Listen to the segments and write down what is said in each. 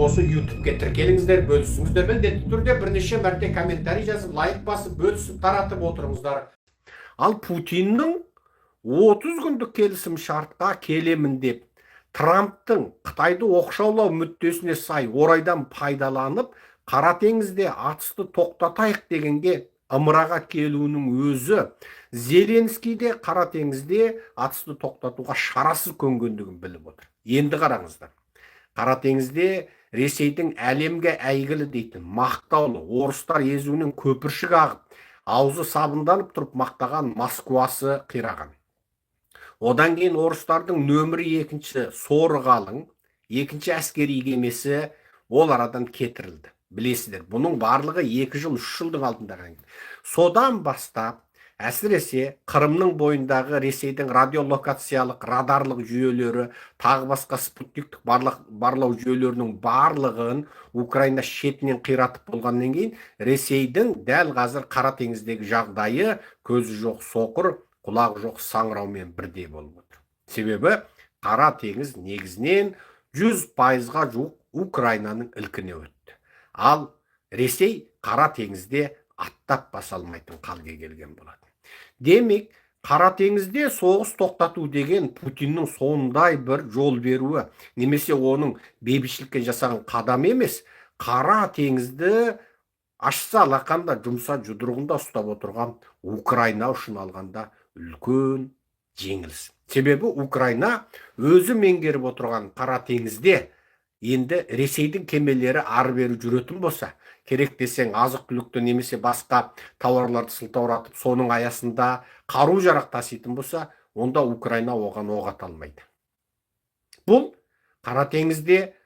осы YouTube'ге тіркеліңіздер, бөлісіңіздер, міндетті түрде бірнеше мәрте комментарий жазып, лайк басып, бөлісіп, таратып отырыңыздар. Ал Путиннің 30 күндік келісім шартқа келемін деп, Трамптың Қытайды оқшаулау мүддесіне сай орайдан пайдаланып, Қара теңізде атысты тоқтатайық дегенге ымыраға келуінің өзі Зеленскийде Қара теңізде атысты тоқтатуға шарасыз көнгендігін біліп отыр. Енді қараңыздар. Қара теңізде Ресейдің әлемге әйгілі дейтін мақтаулы орыстар езуінен көпіршік ағып, аузы сабынданып тұрып мақтаған Москвасы қираған. Одан кейін орыстардың нөмірі екінші соры қалың, екінші әскери кемесі ол арадан кетірілді. Білесіздер, бұның барлығы 2 жыл, 3 жылдың алдында қалған. Содан бастап, әсіресе Қырымның бойындағы Ресейдің радиолокациялық радарлық жүйелері, тағы басқа спутниктік барлау жүйелерінің барлығын Украина шетінен қиратып болғаннан кейін, Ресейдің дәл қазір Қара теңіздегі жағдайы көзі жоқ соқыр, құлағы жоқ саңыраумен бірдей болып отыр. Себебі Қара теңіз негізінен 100%-ға жуық Украинаның ілкіне өтті. Ал Ресей Қара теңізде аттап баса алмайтын халге келген болады. Демек, Қара теңізде соғыс тоқтату деген Путиннің сондай бір жол беруі, немесе оның бейбітшілікке жасаған қадамы емес, Қара теңізді ашса алақанда, жұмса жұдырығында ұстап отырған Украина үшін алғанда үлкен жеңіліс. Себебі Украина өзі меңгеріп отырған Қара теңізде енді Ресейдің кемелері ары-бері жүретін болса, керек десең азық-түлікті немесе басқа тауарларды сылтауратып, соның аясында қару-жарақ таситын болса, онда Украина оған оқ ата алмайды. Бұл Қара теңізде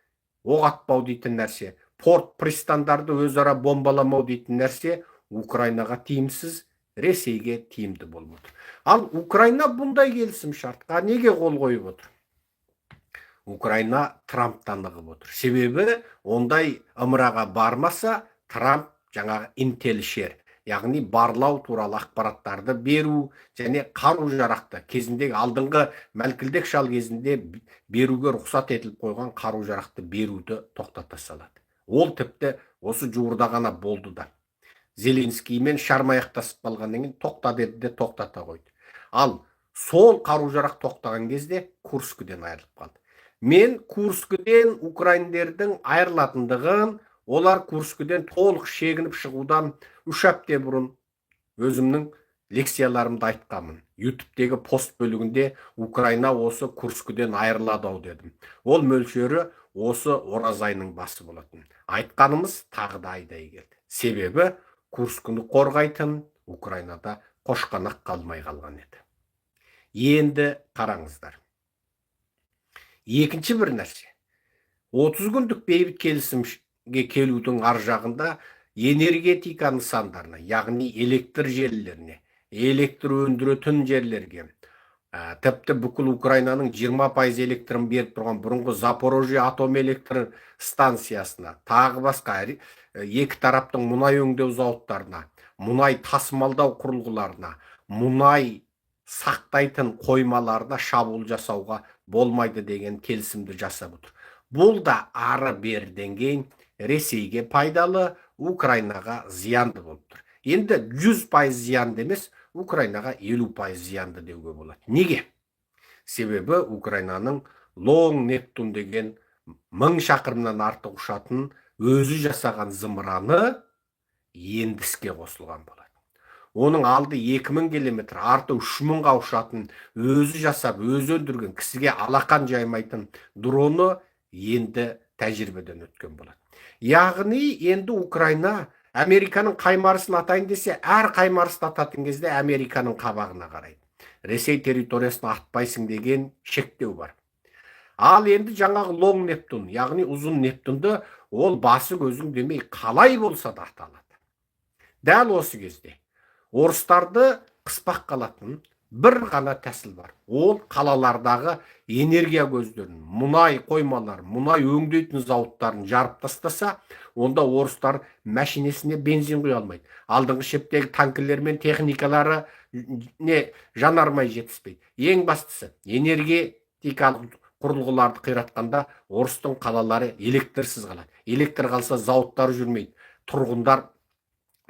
оқ атпау дейтін нәрсе, порт пристандарды өзара бомбаламау дейтін нәрсе Украинаға тиімсіз, Ресейге тиімді болып отыр. Ал Украина бұндай келісім шартқа неге қол қойып отыр? Украина Трамптан ығып отыр. Себебі ондай ымыраға бармаса, Трамп жаңағы интелшер, яғни барлау туралы ақпараттарды беру және қару-жарақты кезіндегі алдыңғы Мәлкілдек шал кезінде беруге рұқсат етіліп қойған қару-жарақты беруді тоқтата салады. Ол тіпті осы жуырда ғана болды да. Зеленскиймен шармаяқтасып қалғаннан кейін тоқта деді де тоқтата қойды. Ал сол қару-жарақ тоқтаған кезде Курскіден айырылып қалды. Мен Курскіден украиндердің айырылатындығын, олар Курскіден толық шегініп шығудан 3 апта бұрын өзімнің лекцияларымда айтқанмын. YouTube'дегі пост бөлігінде Украина осы Курскіден айырылады ау дедім. Ол мөлшері осы ораз айының басы болатын. Айтқанымыз тағы да айдай келді. Себебі Курскіні қорғайтын Украинада қошқанақ қалмай қалған еді. Енді қараңыздар. Екінші бір нәрсе. 30 күндік бейбіт келісімге келудің ар жағында энергетика нысандарына, яғни электр желілеріне, электр өндіретін жерлерге, тіпті бүкіл Украинаның 20% электрін беріп тұрған бұрынғы Запорожье атом электр станциясына, тағы басқа екі тараптың мұнай өңдеу зауыттарына, мұнай тасымалдау құрылғыларына, мұнай сақтайтын қоймаларына шабуыл жасауға болмайды деген келісімді жасап отыр. Бұл да ары беріден кейін Ресейге пайдалы, Украинаға зиянды болып тұр. Енді 100% зиянды емес, Украинаға 50% зиянды деуге болады. Неге? Себебі Украинаның Long Neptune деген 1000 шақырымнан артық ұшатын өзі жасаған зымыраны енді іске қосылған болады. Оның алды 2000 километр, арты 3000-ға ұшатын өзі жасап, өзі өндірген, кісіге алақан жаймайтын дроны енді тәжірибеден өткен болады. Яғни енді Украина Американың қаймарысын атайын десе, әр қаймарысын ататын кезде Американың қабағына қарайды. Ресей территориясын атпайсың деген шектеу бар. Ал енді жаңағы Long Neptune, яғни ұзын Нептунды ол басы көзің демей қалай болса да аталады. Дәл осы кезде орыстарды қыспақ қалатын бір ғана тәсіл бар. Ол қалалардағы энергия көздерін, мұнай қоймалар, мұнай өңдейтін зауыттарын жарып тастаса, онда орыстар машинесіне бензин құя алмайды. Алдыңғы шептегі танкілер мен техникалары жанармай жетіспейді. Ең бастысы энергетикалық құрылғыларды қиратқанда орыстың қалалары электрсіз қалады. Электр қалса зауыттар жүрмейді. Тұрғындар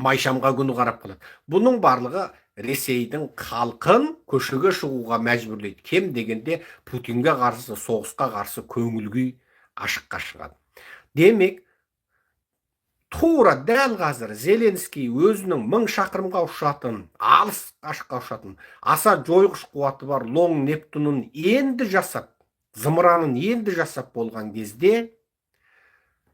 майшамға күні қарап қалады. Бұның барлығы Ресейдің халқын көшеге шығуға мәжбүрлейді. Кем дегенде Путинге қарсы, соғысқа қарсы көңіл күй ашыққа шығады. Демек, тура дәл қазір Зеленский өзінің 1000 шақырымға ұшатын, алыс қашыққа ұшатын, аса жойғыш қуаты бар Лонг Нептунын енді жасап, зымыранын енді жасап болған кезде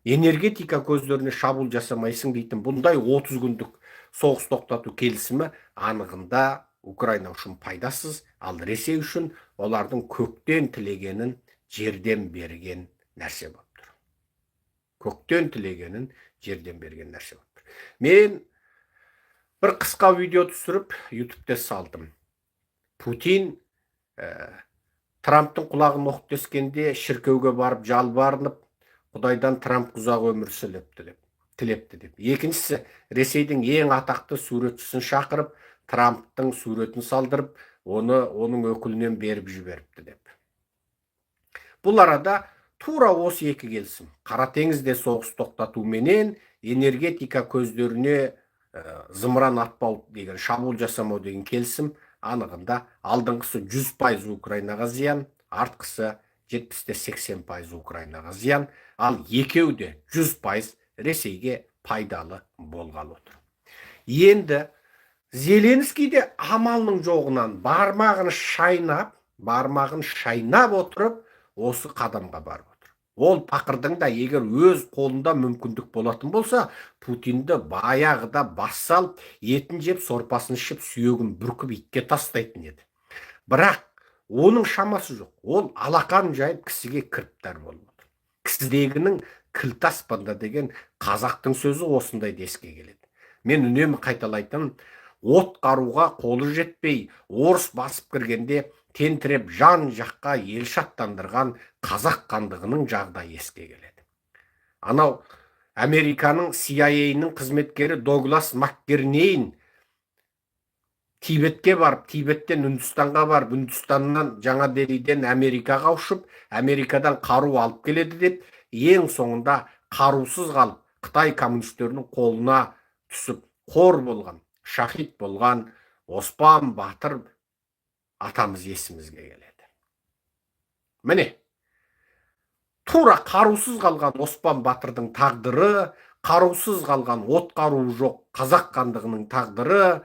энергетика көздеріне шабуыл жасамайсың дейтін бұндай 30 күндік соғыс тоқтату келісімі анығында Украина үшін пайдасыз, ал Ресей үшін олардың көктен тілегенін жерден берген нәрсе болып тұр. Көктен тілегенін жерден берген нәрсе болып тұр. Мен бір қысқа видео түсіріп YouTube'те салдым. Путин Трамптың құлағын оқ тескенде шіркеуге барып жалбарынып, Құдайдан Трамп ұзақ өмір тілепті деп. Екіншісі, Ресейдің ең атақты суретшісін шақырып, Трамптың суретін салдырып, оның өкілінен беріп жіберіпті деп. Бұл арада тура осы екі келісім, Қара теңізде соғыс тоқтату менен энергетика көздеріне зымыран атпау деген, шабуыл жасамау деген келісім анығында алдыңғысы 100% Украинаға зиян, артқысы 70-80% Украинаға зиян, ал екеуде 100% Ресейге пайдалы болғалы отыр. Енді Зеленский де амалының жоғынан бармағын шайнап отырып, осы қадамға барып отыр. Ол пақырдың да егер өз қолында мүмкіндік болатын болса, Путинді баяғыда бас салып, етін жеп, сорпасын ішіп, сүйегін бүркіп итке тастайтын еді. Бірақ оның шамасы жоқ. Ол алақан жайып кісіге кіріптар болып отыр. Кісідегінің кілт аспанда деген қазақтың сөзі осындай еске келеді. Мен үнемі қайталайтын, от қаруға қолы жетпей, орыс басып кіргенде тентіреп жан жаққа ел шаттандырған қазақ хандығының жағдайы еске келеді. Анау Американың CIA-ның қызметкері Доглас Маккернейн Тибетке барып, Тибеттен Үндістанға барып, Үндістаннан Жаңа Делиден Америкаға ұшып, Америкадан қару алып келеді деп, ең соңында қарусыз қалып, Қытай коммунистерінің қолына түсіп, қор болған, шахид болған Оспан Батыр атамыз есімізге келеді. Міне, тура қарусыз қалған Оспан Батырдың тағдыры, қарусыз қалған от қаруы жоқ қазақ хандығының тағдыры,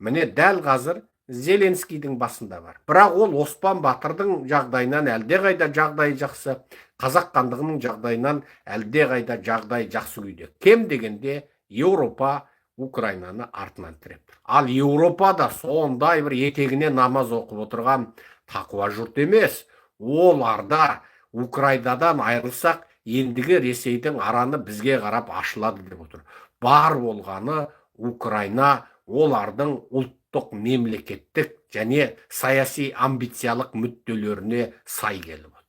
міне дәл қазір Зеленскийдің басында бар. Бірақ ол Оспан Батырдың жағдайынан әлдеқайда жағдайы жақсы, қазақ хандығының жағдайынан әлдеқайда жағдай жақсы күйде. Кем дегенде Еуропа Украинаны артынан тіреп тұр. Ал Еуропада сондай бір етегіне намаз оқып отырған тақуа жұрт емес. Оларда Украинадан айырылсақ, ендігі Ресейдің араны бізге қарап ашылады деп отыр. Бар болғаны Украина олардың ұлттық мемлекеттік және саяси амбициялық мүдделеріне сай келіп отыр.